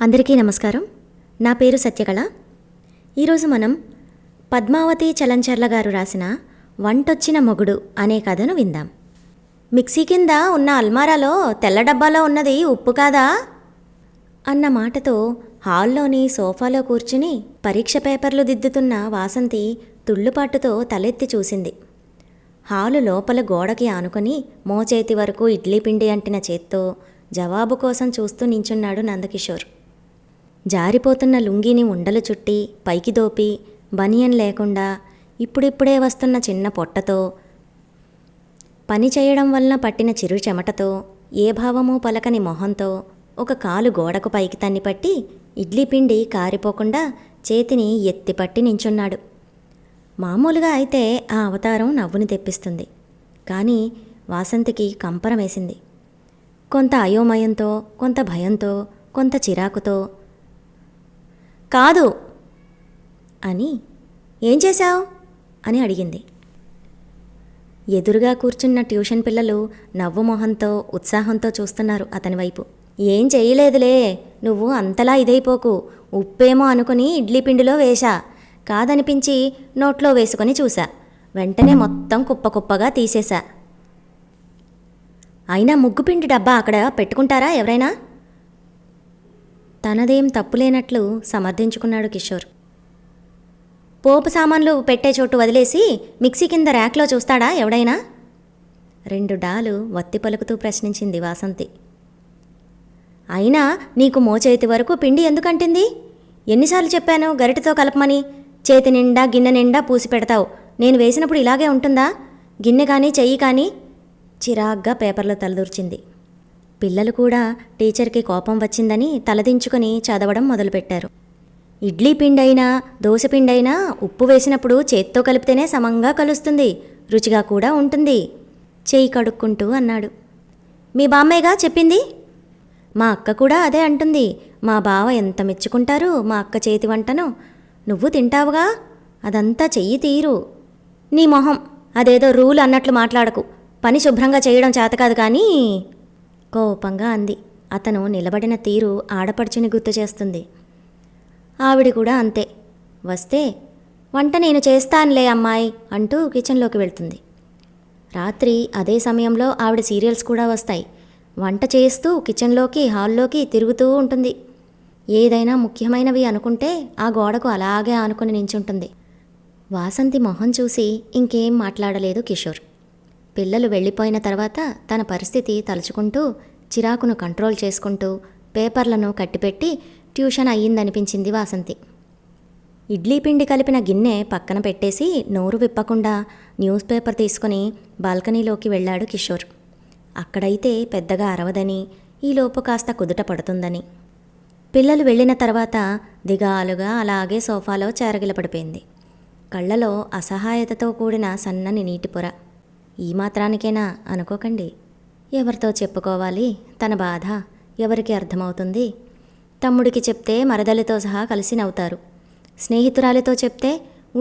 అందరికీ నమస్కారం. నా పేరు సత్యకళ. ఈరోజు మనం పద్మావతి చలంచర్ల గారు రాసిన వంటొచ్చిన మొగుడు అనే కథను విందాం. మిక్సీ కింద ఉన్న అల్మారాలో తెల్ల డబ్బాలో ఉన్నది ఉప్పు కాదా అన్న మాటతో హాల్లోని సోఫాలో కూర్చుని పరీక్ష పేపర్లు దిద్దుతున్న వాసంతి తుళ్ళుపాటుతో తలెత్తి చూసింది. హాలు లోపల గోడకి ఆనుకొని మోచేతి వరకు ఇడ్లీ పిండి అంటిన చేత్తో జవాబు కోసం చూస్తూ నించున్నాడు నందకిషోర్. జారిపోతున్న లుంగీని ఉండలు చుట్టి పైకి దోపి బనియన్ లేకుండా ఇప్పుడిప్పుడే వస్తున్న చిన్న పొట్టతో, పని చేయడం వలన పట్టిన చిరు చెమటతో, ఏ భావమూ పలకని మొహంతో ఒక కాలు గోడకు పైకి తన్నిపట్టి ఇడ్లీ పిండి కారిపోకుండా చేతిని ఎత్తిపట్టి నించున్నాడు. మామూలుగా అయితే ఆ అవతారం నవ్వుని తెప్పిస్తుంది. కానీ వాసంతికి కంపరం వేసింది. కొంత అయోమయంతో, కొంత భయంతో, కొంత చిరాకుతో. కాదు అని, ఏం చేశావు అని అడిగింది. ఎదురుగా కూర్చున్న ట్యూషన్ పిల్లలు నవ్వు మొహంతో ఉత్సాహంతో చూస్తున్నారు అతని వైపు. ఏం చేయలేదులే, నువ్వు అంతలా ఇదైపోకు. ఉప్పేమో అనుకుని ఇడ్లీ పిండిలో వేశా, కాదనిపించి నోట్లో వేసుకొని చూశా. వెంటనే మొత్తం కుప్పకుప్పగా తీసేశా. అయినా ముగ్గుపిండి డబ్బా అక్కడ పెట్టుకుంటారా ఎవరైనా? తనదేం తప్పులేనట్లు సమర్థించుకున్నాడు కిషోర్. పోపు సామాన్లు పెట్టే చోటు వదిలేసి మిక్సీ కింద ర్యాక్లో చూస్తాడా ఎవడైనా? 2 డాలు వత్తి పలుకుతూ ప్రశ్నించింది వాసంతి. అయినా నీకు మోచేతి వరకు పిండి ఎందుకంటింది? ఎన్నిసార్లు చెప్పాను గరిటెతో కలపమని? చేతి నిండా గిన్నె నిండా పూసి పెడతావు. నేను వేసినప్పుడు ఇలాగే ఉంటుందా? గిన్నె కానీ చెయ్యి కానీ. చిరాగ్గా పేపర్లో తలదూర్చింది. పిల్లలు కూడా టీచర్కి కోపం వచ్చిందని తలదించుకొని చదవడం మొదలుపెట్టారు. ఇడ్లీ పిండైనా దోశపిండైనా ఉప్పు వేసినప్పుడు చేత్తో కలిపితేనే సమంగా కలుస్తుంది, రుచిగా కూడా ఉంటుంది. చేయి కడుక్కుంటూ అన్నాడు. మీ బామ్మేగా చెప్పింది? మా అక్క కూడా అదే అంటుంది. మా బావ ఎంత మెచ్చుకుంటారు మా అక్క చేతి వంటను. నువ్వు తింటావుగా, అదంతా చెయ్యి తీరు. నీ మొహం, అదేదో రూల్ అన్నట్లు మాట్లాడకు. పని శుభ్రంగా చేయడం చేతకాదు కానీ కోపంగా అంది. అతను నిలబడిన తీరు ఆడపడుచుని గుర్తు చేస్తుంది. ఆవిడ కూడా అంతే. వస్తే వంట నేను చేస్తానులే అమ్మాయి అంటూ కిచెన్లోకి వెళ్తుంది. రాత్రి అదే సమయంలో ఆవిడ సీరియల్స్ కూడా వస్తాయి. వంట చేస్తూ కిచెన్లోకి హాల్లోకి తిరుగుతూ ఉంటుంది. ఏదైనా ముఖ్యమైనవి అనుకుంటే ఆ గోడకు అలాగే ఆనుకొని నించుంటుంది. వాసంతి మొహం చూసి ఇంకేం మాట్లాడలేదు కిషోర్. పిల్లలు వెళ్ళిపోయిన తర్వాత తన పరిస్థితి తలుచుకుంటూ చిరాకును కంట్రోల్ చేసుకుంటూ పేపర్లను కట్టిపెట్టి ట్యూషన్ అయ్యిందనిపించింది వాసంతి. ఇడ్లీ పిండి కలిపిన గిన్నె పక్కన పెట్టేసి నోరు విప్పకుండా న్యూస్ పేపర్ తీసుకుని బాల్కనీలోకి వెళ్ళాడు కిషోర్. అక్కడైతే పెద్దగా అరవదని, ఈలోపు కాస్త కుదుట పడుతుందని. పిల్లలు వెళ్ళిన తర్వాత దిగాలుగా అలాగే సోఫాలో చేరగిలపడిపోయింది. కళ్ళలో అసహాయతతో కూడిన సన్నని నీటిపొర. ఈ మాత్రానికేనా అనుకోకండి. ఎవరితో చెప్పుకోవాలి తన బాధ? ఎవరికి అర్థమవుతుంది? తమ్ముడికి చెప్తే మరదలితో సహా కలిసి నవ్వుతారు. స్నేహితురాలితో చెప్తే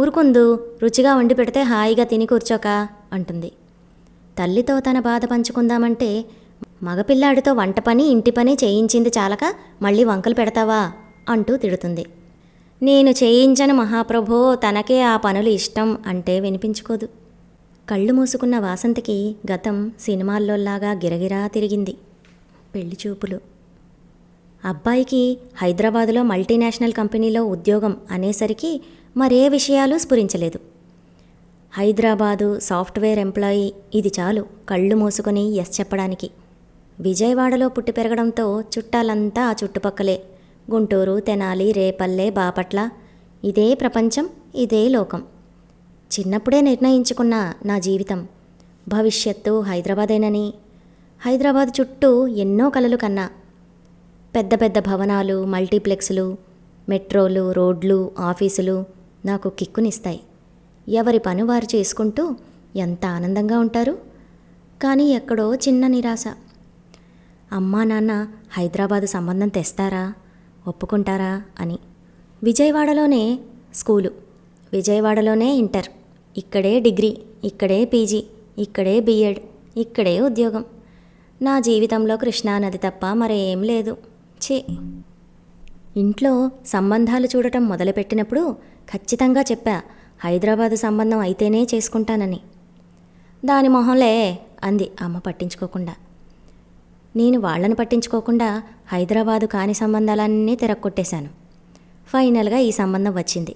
ఊరుకుందు, రుచిగా వండి పెడితే హాయిగా తిని కూర్చోక అంటుంది. తల్లితో తన బాధ పంచుకుందామంటే మగపిల్లాడితో వంట పని ఇంటి పని చేయించింది చాలక మళ్ళీ వంకలు పెడతావా అంటూ తిడుతుంది. నేను చేయించను మహాప్రభో, తనకే ఆ పనులు ఇష్టం అంటే వినిపించుకోదు. కళ్ళు మూసుకున్న వాసంతికి గతం సినిమాల్లోలాగా గిరగిరా తిరిగింది. పెళ్లి చూపులు. అబ్బాయికి హైదరాబాదులో మల్టీనేషనల్ కంపెనీలో ఉద్యోగం అనేసరికి మరే విషయాలు స్ఫురించలేదు. హైదరాబాదు సాఫ్ట్వేర్ ఎంప్లాయీ, ఇది చాలు కళ్ళు మూసుకొని ఎస్ చెప్పడానికి. విజయవాడలో పుట్టి పెరగడంతో చుట్టాలంతా ఆ చుట్టుపక్కలే. గుంటూరు, తెనాలి, రేపల్లె, బాపట్ల. ఇదే ప్రపంచం, ఇదే లోకం. చిన్నప్పుడే నిర్ణయించుకున్న నా జీవితం భవిష్యత్తు హైదరాబాదేనని. హైదరాబాద్ చుట్టూ ఎన్నో కలలు కన్నా. పెద్ద పెద్ద భవనాలు, మల్టీప్లెక్స్లు, మెట్రోలు, రోడ్లు, ఆఫీసులు నాకు కిక్కునిస్తాయి. ఎవరి పని వారు చేసుకుంటూ ఎంత ఆనందంగా ఉంటారు. కానీ ఎక్కడో చిన్న నిరాశ. అమ్మా నాన్న హైదరాబాదు సంబంధం తెస్తారా, ఒప్పుకుంటారా అని. విజయవాడలోనే స్కూలు, విజయవాడలోనే ఇంటర్, ఇక్కడే డిగ్రీ, ఇక్కడే పీజీ, ఇక్కడే బీఎడ్, ఇక్కడే ఉద్యోగం. నా జీవితంలో కృష్ణానది తప్ప మరేం లేదు. ఛీ. ఇంట్లో సంబంధాలు చూడటం మొదలుపెట్టినప్పుడు ఖచ్చితంగా చెప్పా, హైదరాబాదు సంబంధం అయితేనే చేసుకుంటానని. దాని మొహంలే అంది అమ్మ పట్టించుకోకుండా. నేను వాళ్లను పట్టించుకోకుండా హైదరాబాదు కాని సంబంధాలన్నీ తిరక్కొట్టేశాను. ఫైనల్గా ఈ సంబంధం వచ్చింది.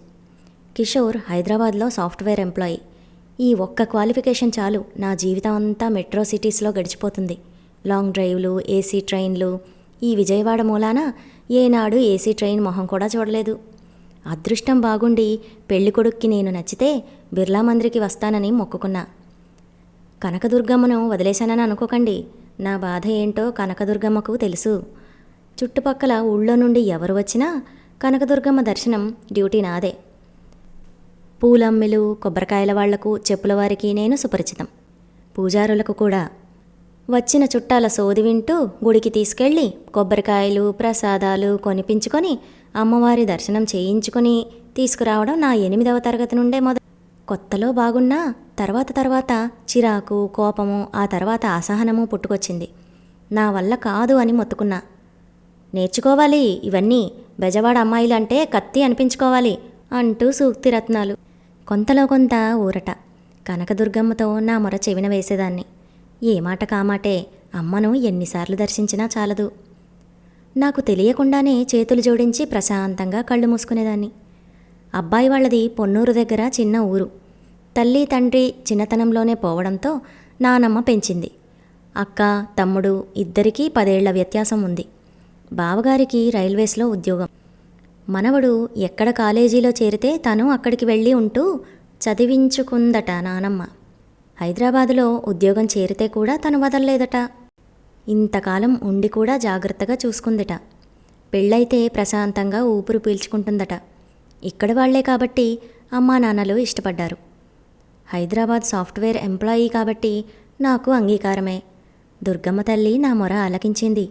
కిషోర్ హైదరాబాద్లో సాఫ్ట్వేర్ ఎంప్లాయీ. ఈ ఒక్క క్వాలిఫికేషన్ చాలు, నా జీవితం అంతా మెట్రో సిటీస్లో గడిచిపోతుంది. లాంగ్ డ్రైవ్లు, ఏసీ ట్రైన్లు. ఈ విజయవాడ మూలాన ఏనాడు ఏసీ ట్రైన్ మొహం కూడా చూడలేదు. అదృష్టం బాగుండి పెళ్ళికొడుక్కి నేను నచ్చితే బిర్లా మందిరికి వస్తానని మొక్కుకున్నా. కనకదుర్గమ్మను వదిలేశానని అనుకోకండి. నా బాధ ఏంటో కనకదుర్గమ్మకు తెలుసు. చుట్టుపక్కల ఊళ్ళో నుండి ఎవరు వచ్చినా కనకదుర్గమ్మ దర్శనం డ్యూటీ నాదే. పూలమ్మిలు, కొబ్బరికాయల వాళ్లకు, చెప్పుల వారికి నేను సుపరిచితం. పూజారులకు కూడా. వచ్చిన చుట్టాల సోది వింటూ గుడికి తీసుకెళ్ళి కొబ్బరికాయలు, ప్రసాదాలు కొనిపించుకొని అమ్మవారి దర్శనం చేయించుకొని తీసుకురావడం నా 8వ తరగతి నుండే మొదలు. కొత్తలో బాగున్నా తర్వాత చిరాకు, కోపము, ఆ తర్వాత అసహనము పుట్టుకొచ్చింది. నా వల్ల కాదు అని మొత్తుకున్నా. నేర్చుకోవాలి ఇవన్నీ, బెజవాడ అమ్మాయిలంటే కత్తి అనిపించుకోవాలి అంటూ సూక్తి రత్నాలు. కొంతలో కొంత ఊరట. కనకదుర్గమ్మతో నా మొర చెవిన వేసేదాన్ని. ఏ మాట కామాటే, అమ్మను ఎన్నిసార్లు దర్శించినా చాలదు. నాకు తెలియకుండానే చేతులు జోడించి ప్రశాంతంగా కళ్ళు మూసుకునేదాన్ని. అబ్బాయి వాళ్ళది పొన్నూరు దగ్గర చిన్న ఊరు. తల్లి తండ్రి చిన్నతనంలోనే పోవడంతో నానమ్మ పెంచింది. అక్క, తమ్ముడు ఇద్దరికీ 10 ఏళ్ల వ్యత్యాసం ఉంది. బావగారికి రైల్వేస్లో ఉద్యోగం. మనవడు ఎక్కడ కాలేజీలో చేరితే తను అక్కడికి వెళ్ళి ఉంటూ చదివించుకుందట నానమ్మ. హైదరాబాదులో ఉద్యోగం చేరితే కూడా తను వదల్లేదట. ఇంతకాలం ఉండి కూడా జాగ్రత్తగా చూసుకుందిట. పెళ్ళైతే ప్రశాంతంగా ఊపిరి పీల్చుకుంటుందట. ఇక్కడి వాళ్లే కాబట్టి అమ్మా నాన్నలు ఇష్టపడ్డారు. హైదరాబాద్ సాఫ్ట్వేర్ ఎంప్లాయీ కాబట్టి నాకు అంగీకారమే. దుర్గమ్మ తల్లి నా మొర ఆలకించింది.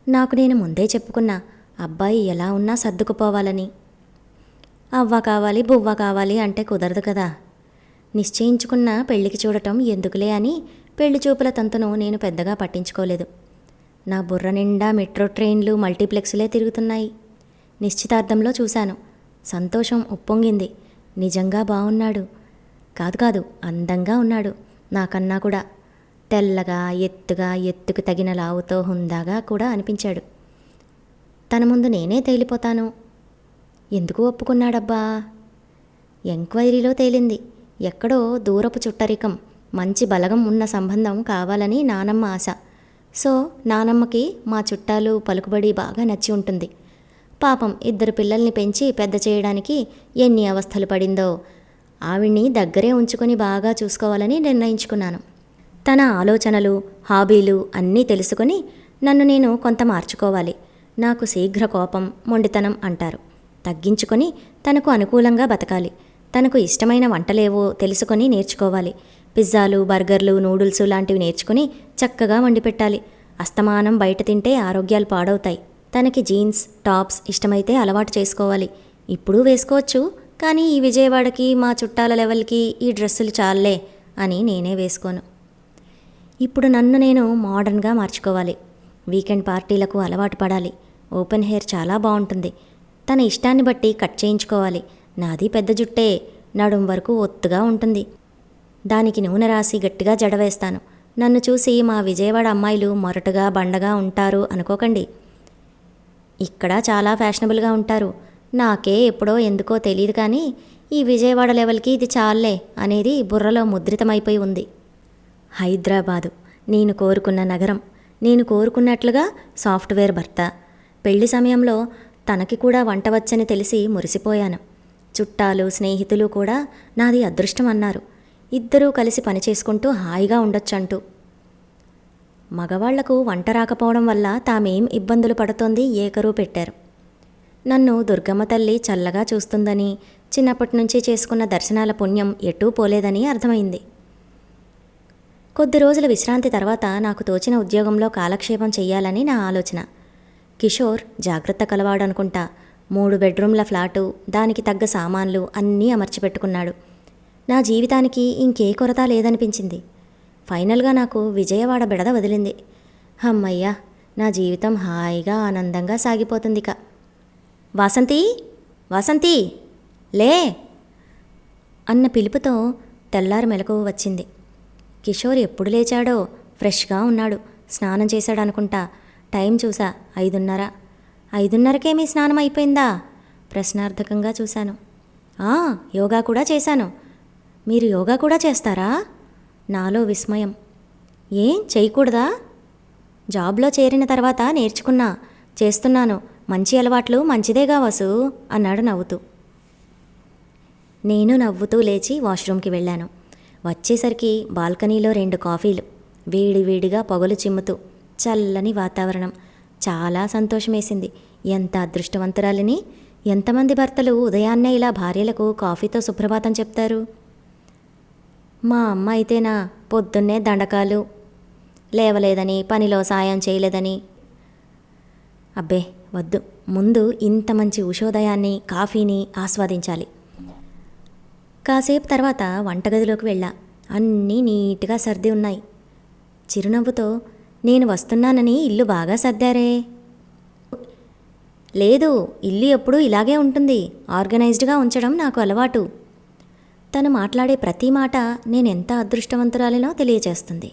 నాకు నేను ముందే చెప్పుకున్నా, అబ్బాయి ఎలా ఉన్నా సర్దుకుపోవాలని. అవ్వ కావాలి, బువ్వ కావాలి అంటే కుదరదు కదా. నిశ్చయించుకున్న పెళ్లికి చూడటం ఎందుకులే అని పెళ్లి చూపుల తంతును నేను పెద్దగా పట్టించుకోలేదు. నా బుర్ర నిండా మెట్రో ట్రైన్లు, మల్టీప్లెక్స్లే తిరుగుతున్నాయి. నిశ్చితార్థంలో చూశాను. సంతోషం ఉప్పొంగింది. నిజంగా బాగున్నాడు. కాదు అందంగా ఉన్నాడు. నాకన్నా కూడా తెల్లగా, ఎత్తుగా, ఎత్తుకు తగిన లావుతో హుందాగా కూడా అనిపించాడు. తన ముందు నేనే తేలిపోతాను. ఎందుకు ఒప్పుకున్నాడబ్బా? ఎంక్వైరీలో తేలింది. ఎక్కడో దూరపు చుట్టరికం, మంచి బలగం ఉన్న సంబంధం కావాలని నానమ్మ ఆశ. సో నానమ్మకి మా చుట్టాలు పలుకుబడి బాగా నచ్చి ఉంటుంది. పాపం 2 పిల్లల్ని పెంచి పెద్ద చేయడానికి ఎన్ని అవస్థలు పడిందో. ఆవిడ్ని దగ్గరే ఉంచుకొని బాగా చూసుకోవాలని నిర్ణయించుకున్నాను. తన ఆలోచనలు, హాబీలు అన్నీ తెలుసుకొని నన్ను నేను కొంత మార్చుకోవాలి. నాకు శీఘ్ర కోపం, మొండితనం అంటారు. తగ్గించుకొని తనకు అనుకూలంగా బతకాలి. తనకు ఇష్టమైన వంటలేవో తెలుసుకొని నేర్చుకోవాలి. పిజ్జాలు, బర్గర్లు, నూడిల్స్ లాంటివి నేర్చుకుని చక్కగా వండి పెట్టాలి. అస్తమానం బయట తింటే ఆరోగ్యాలు పాడవుతాయి. తనకి జీన్స్, టాప్స్ ఇష్టమైతే అలవాటు చేసుకోవాలి. ఇప్పుడు వేసుకోవచ్చు, కానీ ఈ విజయవాడకి, మా చుట్టాల లెవెల్కి ఈ డ్రెస్సులు చాలే అని నేనే వేసుకోను. ఇప్పుడు నన్ను నేను మోడర్న్గా మార్చుకోవాలి. వీకెండ్ పార్టీలకు అలవాటు పడాలి. ఓపెన్ హెయిర్ చాలా బాగుంటుంది. తన ఇష్టాన్ని బట్టి కట్ చేయించుకోవాలి. నాది పెద్ద జుట్టే, నడుం వరకు ఒత్తుగా ఉంటుంది. దానికి నూనె రాసి గట్టిగా జడవేస్తాను. నన్ను చూసి మా విజయవాడ అమ్మాయిలు మొరటుగా, బండగా ఉంటారు అనుకోకండి. ఇక్కడ చాలా ఫ్యాషనబుల్గా ఉంటారు. నాకే ఎప్పుడో ఎందుకో తెలియదు, కానీ ఈ విజయవాడ లెవెల్కి ఇది చాలే అనేది బుర్రలో ముద్రితమైపోయి ఉంది. హైదరాబాదు నేను కోరుకున్న నగరం. నేను కోరుకున్నట్లుగా సాఫ్ట్వేర్ భర్త. పెళ్లి సమయంలో తనకి కూడా వంట వచ్చని తెలిసి మురిసిపోయాను. చుట్టాలు, స్నేహితులు కూడా నాది అదృష్టం అన్నారు. ఇద్దరూ కలిసి పనిచేసుకుంటూ హాయిగా ఉండొచ్చంటూ. మగవాళ్లకు వంట రాకపోవడం వల్ల తామేం ఇబ్బందులు పడుతోంది ఏకరూ పెట్టారు. నన్ను దుర్గమ్మ తల్లి చల్లగా చూస్తుందని, చిన్నప్పటి నుంచి చేసుకున్న దర్శనాల పుణ్యం ఎటూ పోలేదని అర్థమైంది. కొద్ది రోజుల విశ్రాంతి తర్వాత నాకు తోచిన ఉద్యోగంలో కాలక్షేపం చెయ్యాలని నా ఆలోచన. కిషోర్ జాగ్రత్త కలవాడనుకుంటా. 3 బెడ్రూమ్ల ఫ్లాటు, దానికి తగ్గ సామాన్లు అన్నీ అమర్చిపెట్టుకున్నాడు. నా జీవితానికి ఇంకే కొరత లేదనిపించింది. ఫైనల్గా నాకు విజయవాడ బెడద వదిలింది. హమ్మయ్యా, నా జీవితం హాయిగా ఆనందంగా సాగిపోతుందిక. వాసంతి, వాసంతి, లే అన్న పిలుపుతో తెల్లారి మెలకువ వచ్చింది. కిషోర్ ఎప్పుడు లేచాడో. ఫ్రెష్గా ఉన్నాడు. స్నానం చేశాడనుకుంటా. టైం చూసా, 5:30. 5:30కే మీ స్నానం అయిపోయిందా? ప్రశ్నార్థకంగా చూశాను. యోగా కూడా చేశాను. మీరు యోగా కూడా చేస్తారా? నాలో విస్మయం. ఏం చేయకూడదా? జాబ్లో చేరిన తర్వాత నేర్చుకున్నా, చేస్తున్నాను. మంచి అలవాట్లు మంచిదేగా వసు అన్నాడు నవ్వుతూ. నేను నవ్వుతూ లేచి వాష్రూమ్కి వెళ్ళాను. వచ్చేసరికి బాల్కనీలో 2 కాఫీలు, వేడివేడిగా పొగలు చిమ్ముతూ, చల్లని వాతావరణం. చాలా సంతోషమేసింది. ఎంత అదృష్టవంతురాలిని! ఎంతమంది భర్తలు ఉదయాన్నే ఇలా భార్యలకు కాఫీతో సుప్రభాతం చెప్తారు? మా అమ్మ అయితేనా పొద్దున్నే దండకాలు, లేవలేదని, పనిలో సాయం చేయలేదని. అబ్బే వద్దు, ముందు ఇంత మంచి ఉషోదయాన్ని, కాఫీని ఆస్వాదించాలి. కాసేపు తర్వాత వంటగదిలోకి వెళ్ళా. అన్నీ నీట్గా సర్ది ఉన్నాయి. చిరునవ్వుతో, నేను వస్తున్నానని ఇల్లు బాగా సర్దారే. లేదు, ఇల్లు ఎప్పుడూ ఇలాగే ఉంటుంది. ఆర్గనైజ్డ్గా ఉంచడం నాకు అలవాటు. తను మాట్లాడే ప్రతి మాట నేనెంత అదృష్టవంతురాలినో తెలియచేస్తుంది.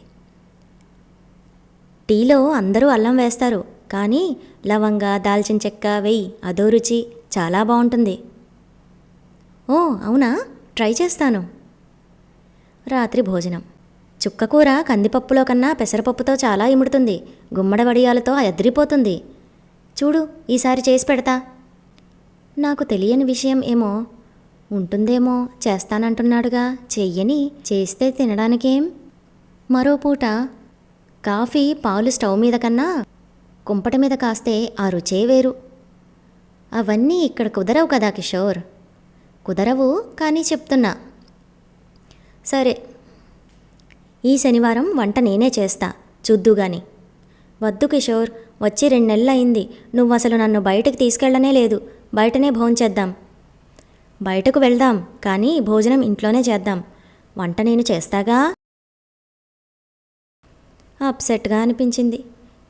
టీలో అందరూ అల్లం వేస్తారు, కానీ లవంగ, దాల్చిన చెక్క వెయ్యి, అదో రుచి. చాలా బాగుంటుంది. ఓ అవునా, ట్రై చేస్తాను. రాత్రి భోజనం. చుక్కకూర కందిపప్పులో కన్నా పెసరపప్పుతో చాలా ఇముడుతుంది. గుమ్మడి వడియాలతో అదిరిపోతుంది. చూడు, ఈసారి చేసి పెడతా. నాకు తెలియని విషయం ఏమో ఉంటుందేమో. చేస్తానంటున్నాడుగా, చెయ్యని. చేస్తే తినడానికేం? మరో పూట కాఫీ, పాలు స్టవ్ మీద కన్నా కుంపటి మీద కాస్తే ఆ రుచే వేరు. అవన్నీ ఇక్కడ కుదరవు కదా కిషోర్. కుదరవు, కానీ చెప్తున్నా. సరే, ఈ శనివారం వంట నేనే చేస్తా, చూద్దుగాని. వద్దు కిషోర్, వచ్చి 2 నెలలు అయింది. నువ్వు అసలు నన్ను బయటకు తీసుకెళ్లనే లేదు. బయటనే భోంచేద్దాం. బయటకు వెళ్దాం, కానీ భోజనం ఇంట్లోనే చేద్దాం. వంట నేను చేస్తాగా. అప్సెట్గా అనిపించింది,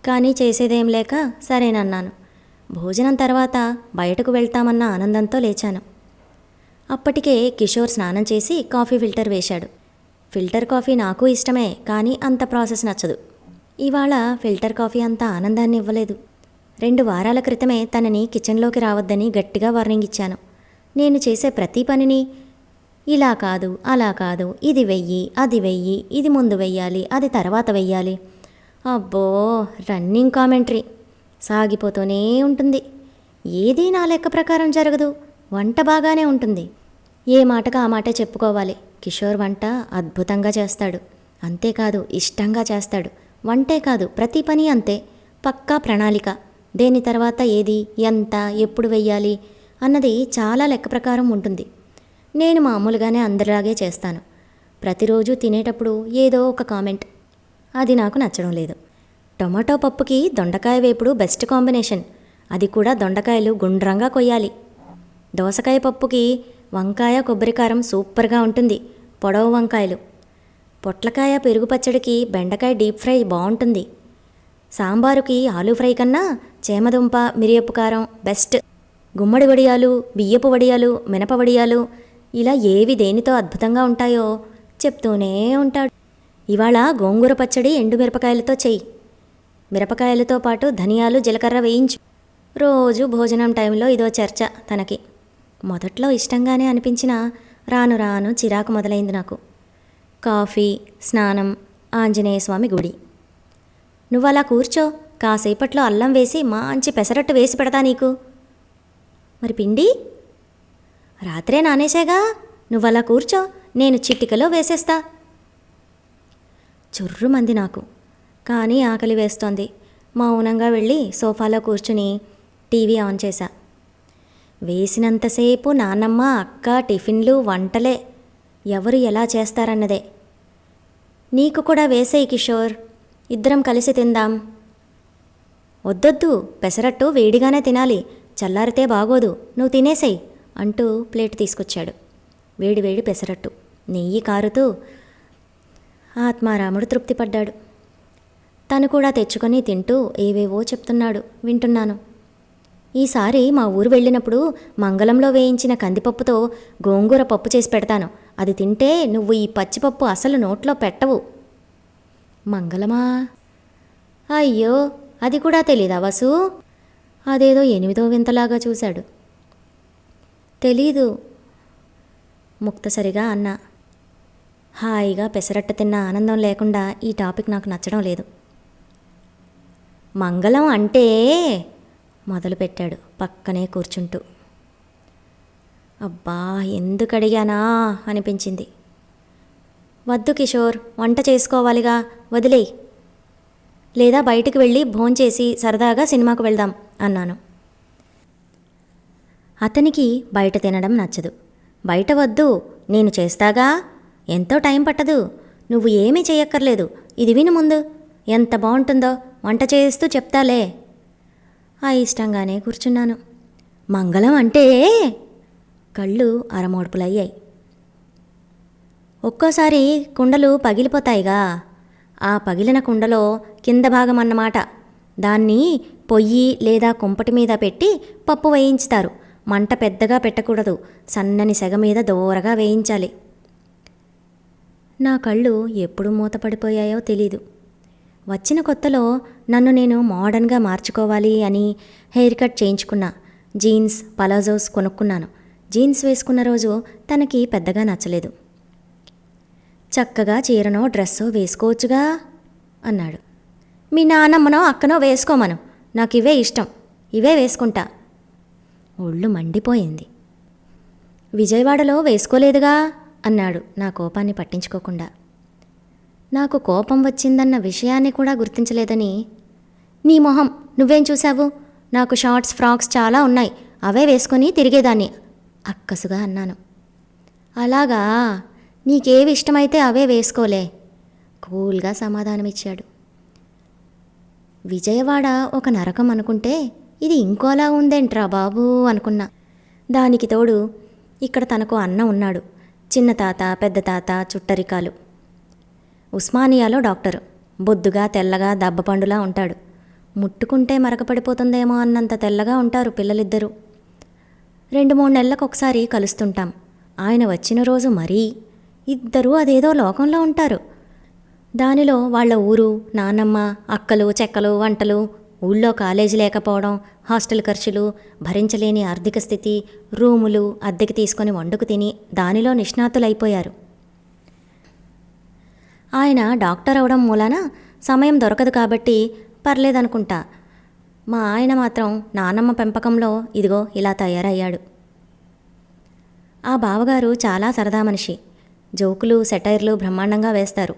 కానీ చేసేదేం లేక సరేనన్నాను. భోజనం తర్వాత బయటకు వెళ్తామన్న ఆనందంతో లేచాను. అప్పటికే కిషోర్ స్నానం చేసి కాఫీ ఫిల్టర్ వేశాడు. ఫిల్టర్ కాఫీ నాకు ఇష్టమే, కానీ అంత ప్రాసెస్ నచ్చదు. ఇవాళ ఫిల్టర్ కాఫీ అంత ఆనందాన్ని ఇవ్వలేదు. 2 వారాల క్రితమే తనని కిచెన్లోకి రావద్దని గట్టిగా వార్నింగ్ ఇచ్చాను. నేను చేసే ప్రతి పనిని ఇలా కాదు, అలా కాదు, ఇది వెయ్యి, అది వెయ్యి, ఇది ముందు వెయ్యాలి, అది తర్వాత వెయ్యాలి. అబ్బో, రన్నింగ్ కామెంటరీ సాగిపోతూనే ఉంటుంది. ఏదీ నా లెక్క ప్రకారం జరగదు. వంట బాగానే ఉంటుంది. ఏ మాటకు ఆ మాటే చెప్పుకోవాలి. కిషోర్ వంట అద్భుతంగా చేస్తాడు. అంతేకాదు, ఇష్టంగా చేస్తాడు. వంటే కాదు, ప్రతి పని అంతే. పక్కా ప్రణాళిక. దేని తర్వాత ఏది, ఎంత, ఎప్పుడు వెయ్యాలి అన్నది చాలా లెక్క ప్రకారం ఉంటుంది. నేను మామూలుగానే అందరిలాగే చేస్తాను. ప్రతిరోజు తినేటప్పుడు ఏదో ఒక కామెంట్. అది నాకు నచ్చడం లేదు. టొమాటో పప్పుకి దొండకాయ వేపుడు బెస్ట్ కాంబినేషన్. అది కూడా దొండకాయలు గుండ్రంగా కొయ్యాలి. దోసకాయ పప్పుకి వంకాయ కొబ్బరికారం సూపర్గా ఉంటుంది, పొడవు వంకాయలు. పొట్లకాయ పెరుగు పచ్చడికి బెండకాయ డీప్ ఫ్రై బాగుంటుంది. సాంబారుకి ఆలూ ఫ్రై కన్నా చేమదుంప మిరియపు కారం బెస్ట్. గుమ్మడి వడియాలు, బియ్యపు వడియాలు, మినప వడియాలు, ఇలా ఏవి దేనితో అద్భుతంగా ఉంటాయో చెప్తూనే ఉంటాడు. ఇవాళ గోంగూర పచ్చడి ఎండుమిరపకాయలతో చెయ్యి. మిరపకాయలతో పాటు ధనియాలు, జీలకర్ర వేయించు. రోజు భోజనం టైంలో ఇదో చర్చ తనకి. మొదట్లో ఇష్టంగానే అనిపించినా రాను రాను చిరాకు మొదలైంది నాకు. కాఫీ, స్నానం, ఆంజనేయస్వామి గుడి. నువ్వలా కూర్చో, కాసేపట్లో అల్లం వేసి మంచి పెసరట్టు వేసి పెడతా నీకు. మరి పిండి రాత్రే నానేసేగా. నువ్వలా కూర్చో, నేను చిటికలో వేసేస్తా. చుర్రుమంది నాకు, కానీ ఆకలి వేస్తోంది. మౌనంగా వెళ్ళి సోఫాలో కూర్చుని టీవీ ఆన్ చేశా. వేసినంతసేపు నాన్నమ్మ, అక్క, టిఫిన్లు, వంటలే. ఎవరు ఎలా చేస్తారన్నదే. నీకు కూడా వేసేయి కిషోర్, ఇద్దరం కలిసి తిందాం. వద్దొద్దు, పెసరట్టు వేడిగానే తినాలి, చల్లారితే బాగోదు, నువ్వు తినేసేయి అంటూ ప్లేట్ తీసుకొచ్చాడు. వేడివేడి పెసరట్టు, నెయ్యి కారుతూ ఆత్మారాముడు తృప్తిపడ్డాడు. తను కూడా తెచ్చుకొని తింటూ ఏవేవో చెప్తున్నాడు, వింటున్నాను. ఈసారి మా ఊరు వెళ్ళినప్పుడు మంగళంలో వేయించిన కందిపప్పుతో గోంగూర పప్పు చేసి పెడతాను. అది తింటే నువ్వు ఈ పచ్చిపప్పు అసలు నోట్లో పెట్టవు. మంగళమా? అయ్యో, అది కూడా తెలీదా వసు? అదేదో 8వ వింతలాగా చూశాడు. తెలీదు ముక్తసరిగా అన్నా. హాయిగా పెసరట్టు తిన్న ఆనందం లేకుండా ఈ టాపిక్ నాకు నచ్చడం లేదు. మంగళం అంటే మొదలుపెట్టాడు పక్కనే కూర్చుంటూ. అబ్బా, ఎందుకు అడిగానా అనిపించింది. వద్దు కిషోర్, వంట చేసుకోవాలిగా, వదిలేయి. లేదా బయటికి వెళ్ళి భోంచేసి సరదాగా సినిమాకు వెళ్దాం అన్నాను. అతనికి బయట తినడం నచ్చదు. బయట వద్దు, నేను చేస్తాగా, ఎంతో టైం పట్టదు, నువ్వు ఏమీ చేయక్కర్లేదు, ఇది విను ముందు, ఎంత బాగుంటుందో వంట చేస్తూ చెప్తాలే. ఇష్టంగానే కూర్చున్నాను. మంగళం అంటే కళ్ళు అరమోడ్పులయ్యాయి. ఒక్కోసారి కుండలు పగిలిపోతాయిగా, ఆ పగిలిన కుండలో కింద భాగం అన్నమాట. దాన్ని పొయ్యి లేదా కుంపటి మీద పెట్టి పప్పు వేయించుతారు. మంట పెద్దగా పెట్టకూడదు, సన్నని సెగ మీద దోరగా వేయించాలి. నా కళ్ళు ఎప్పుడు మూతపడిపోయాయో తెలీదు. వచ్చిన కొత్తలో నన్ను నేను మోడర్న్గా మార్చుకోవాలి అని హెయిర్ కట్ చేయించుకున్నా. జీన్స్, పలాజోస్ కొనుక్కున్నాను. జీన్స్ వేసుకున్న రోజు తనకి పెద్దగా నచ్చలేదు. చక్కగా చీరనో డ్రెస్సో వేసుకోవచ్చుగా అన్నాడు. మీ నాన్నమ్మనో అక్కనో వేసుకోమను, నాకు ఇవే ఇష్టం, ఇవే వేసుకుంటా. ఒళ్ళు మండిపోయింది. విజయవాడలో వేసుకోలేదుగా అన్నాడు నా కోపాన్ని పట్టించుకోకుండా. నాకు కోపం వచ్చిందన్న విషయాన్ని కూడా గుర్తించలేదని. నీ మొహం, నువ్వేం చూశావు? నాకు షార్ట్స్, ఫ్రాక్స్ చాలా ఉన్నాయి, అవే వేసుకొని తిరిగేదాన్ని అక్కసుగా అన్నాను. అలాగా, నీకేవి ఇష్టమైతే అవే వేసుకోలే, కూల్గా సమాధానమిచ్చాడు. విజయవాడ ఒక నరకం అనుకుంటే ఇది ఇంకోలా ఉందేంట్రా బాబూ అనుకున్నా. దానికి తోడు ఇక్కడ తనకు అన్న ఉన్నాడు. చిన్న తాత, పెద్ద తాత, చుట్టరికాలు. ఉస్మానియాలో డాక్టరు. బొద్దుగా తెల్లగా దబ్బపండులా ఉంటాడు. ముట్టుకుంటే మరకపడిపోతుందేమో అన్నంత తెల్లగా ఉంటారు పిల్లలిద్దరూ. 2-3 నెలలకొకసారి కలుస్తుంటాం. ఆయన వచ్చిన రోజు మరీ ఇద్దరూ అదేదో లోకంలో ఉంటారు. దానిలో వాళ్ళ ఊరు, నాన్నమ్మ, అక్కలు, చెక్కలు, వంటలు, ఊళ్ళో కాలేజీ లేకపోవడం, హాస్టల్ ఖర్చులు, భరించలేని ఆర్థిక స్థితి, రూములు అద్దెకి తీసుకొని వండుకు తిని దానిలో నిష్ణాతులైపోయారు. ఆయన డాక్టర్ అవడం మూలాన సమయం దొరకదు కాబట్టి పర్లేదనుకుంటా. మా ఆయన మాత్రం నానమ్మ పెంపకంలో ఇదిగో ఇలా తయారయ్యాడు. ఆ బావగారు చాలా సరదా మనిషి. జోకులు, సెటైర్లు బ్రహ్మాండంగా వేస్తారు.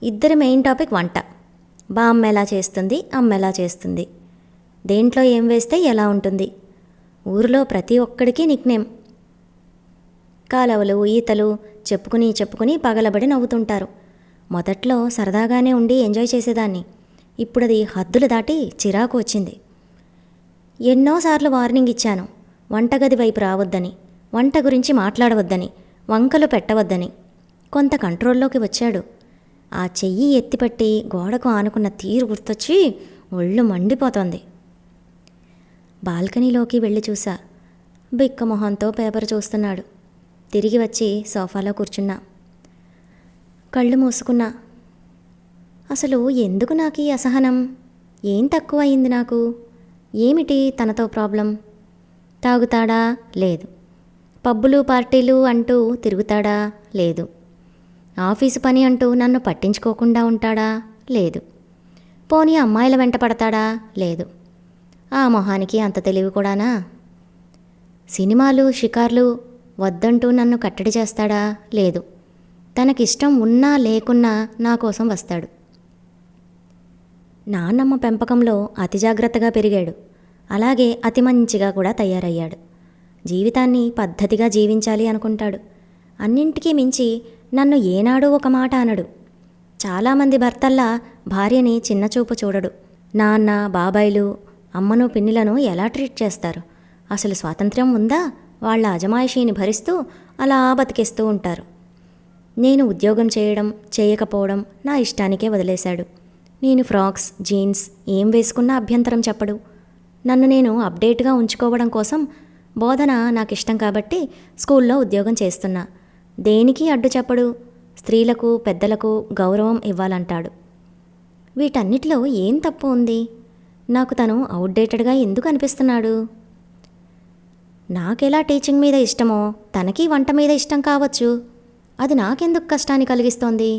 ఇద్దరి మెయిన్ టాపిక్ వంట. బామ్మ ఎలా చేస్తుంది, అమ్మ ఎలా చేస్తుంది, దేంట్లో ఏం వేస్తే ఎలా ఉంటుంది. ఊరిలో ప్రతి ఒక్కడికి నిక్నేమ్. కాలవలు, ఈతలు చెప్పుకుని పగలబడి నవ్వుతుంటారు. మొదట్లో సరదాగానే ఉండి ఎంజాయ్ చేసేదాన్ని. ఇప్పుడది హద్దులు దాటి చిరాకు వచ్చింది. ఎన్నోసార్లు వార్నింగ్ ఇచ్చాను, వంటగది వైపు రావద్దని, వంట గురించి మాట్లాడవద్దని, వంకలు పెట్టవద్దని. కొంత కంట్రోల్లోకి వచ్చాడు. ఆ చెయ్యి ఎత్తిపట్టి గోడకు ఆనుకున్న తీరు గుర్తొచ్చి ఒళ్ళు మండిపోతోంది. బాల్కనీలోకి వెళ్ళి చూసా. బిక్కమొహంతో పేపర్ చూస్తున్నాడు. తిరిగి వచ్చి సోఫాలో కూర్చున్నా. కళ్ళు మూసుకున్నా. అసలు ఎందుకు నాకు ఈ అసహనం? ఏం తక్కువ అయింది నాకు? ఏమిటి తనతో ప్రాబ్లం? తాగుతాడా? లేదు. పబ్బులు, పార్టీలు అంటూ తిరుగుతాడా? లేదు. ఆఫీసు పని అంటూ నన్ను పట్టించుకోకుండా ఉంటాడా? లేదు. పోనీ అమ్మాయిల వెంట పడతాడా? లేదు. ఆ మొహానికి అంత తెలివి కూడానా? సినిమాలు, షికార్లు వద్దంటూ నన్ను కట్టడి చేస్తాడా? లేదు. తనకిష్టం ఉన్నా లేకున్నా నా కోసం వస్తాడు. నాన్నమ్మ పెంపకంలో అతి జాగ్రత్తగా పెరిగాడు. అలాగే అతి మంచిగా కూడా తయారయ్యాడు. జీవితాన్ని పద్ధతిగా జీవించాలి అనుకుంటాడు. అన్నింటికీ మించి నన్ను ఏనాడూ ఒక మాట అనడు. చాలామంది భర్తల్లా భార్యని చిన్నచూపు చూడడు. నాన్న, బాబాయిలు, అమ్మను, పిన్నిలను ఎలా ట్రీట్ చేస్తారు? అసలు స్వాతంత్ర్యం ఉందా? వాళ్ళ అజమాయిషీని భరిస్తూ అలా బతికేస్తూ ఉంటారు. నేను ఉద్యోగం చేయడం, చేయకపోవడం నా ఇష్టానికే వదిలేశాడు. నేను ఫ్రాక్స్, జీన్స్ ఏం వేసుకున్నా అభ్యంతరం చెప్పడు. నన్ను నేను అప్డేట్గా ఉంచుకోవడం కోసం బోధన నాకు ఇష్టం కాబట్టి స్కూల్లో ఉద్యోగం చేస్తున్నా. దేనికి అడ్డు చెప్పడు. స్త్రీలకు పెద్దలకు గౌరవం ఇవ్వాలంటాడు. వీటన్నిటిలో ఏం తప్పు ఉంది? నాకు తను అవుట్డేటెడ్గా ఎందుకు అనిపిస్తున్నాడు? నాకెలా టీచింగ్ మీద ఇష్టమో తనకి వంట మీద ఇష్టం కావచ్చు. అది నాకెందుకు కష్టాన్ని కలిగిస్తోంది?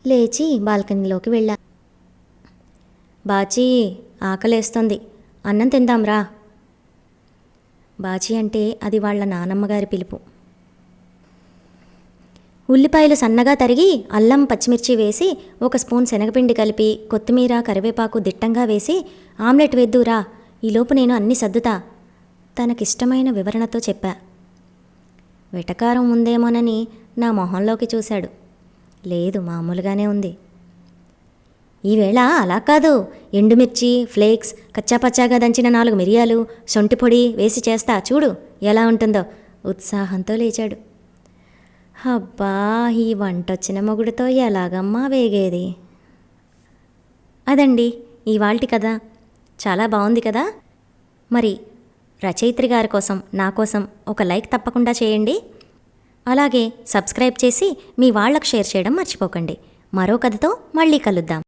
లేచి బాల్కనీలోకి వెళ్ళా. బాచీ, ఆకలేస్తోంది, అన్నం తిందాంరా. బాచీ అంటే అది వాళ్ళ నానమ్మగారి పిలుపు. ఉల్లిపాయలు సన్నగా తరిగి అల్లం పచ్చిమిర్చి వేసి 1 స్పూన్ శనగపిండి కలిపి కొత్తిమీర కరివేపాకు దిట్టంగా వేసి ఆమ్లెట్ వేద్దురా, ఈలోపు నేను అన్నీ సర్దుతా, తనకిష్టమైన వివరణతో చెప్పా. వెటకారం ఉందేమోనని నా మొహంలోకి చూశాడు. లేదు, మామూలుగానే ఉంది. ఈవేళ అలా కాదు, ఎండుమిర్చి ఫ్లేక్స్, కచ్చాపచ్చాగా దంచిన 4 మిరియాలు, శొంఠి పొడి వేసి చేస్తా, చూడు ఎలా ఉంటుందో ఉత్సాహంతో లేచాడు. అబ్బా, ఈ వంటొచ్చిన మొగుడితో ఎలాగమ్మా వేగేది? అదండి ఇవాల్టి కథ. చాలా బాగుంది కదా. మరి రచయిత్రి గారి కోసం నా కోసం ఒక లైక్ తప్పకుండా చేయండి. అలాగే సబ్స్క్రైబ్ చేసి మీ వాళ్ళకు షేర్ చేయడం మర్చిపోకండి. మరో కథతో మళ్ళీ కలుద్దాం.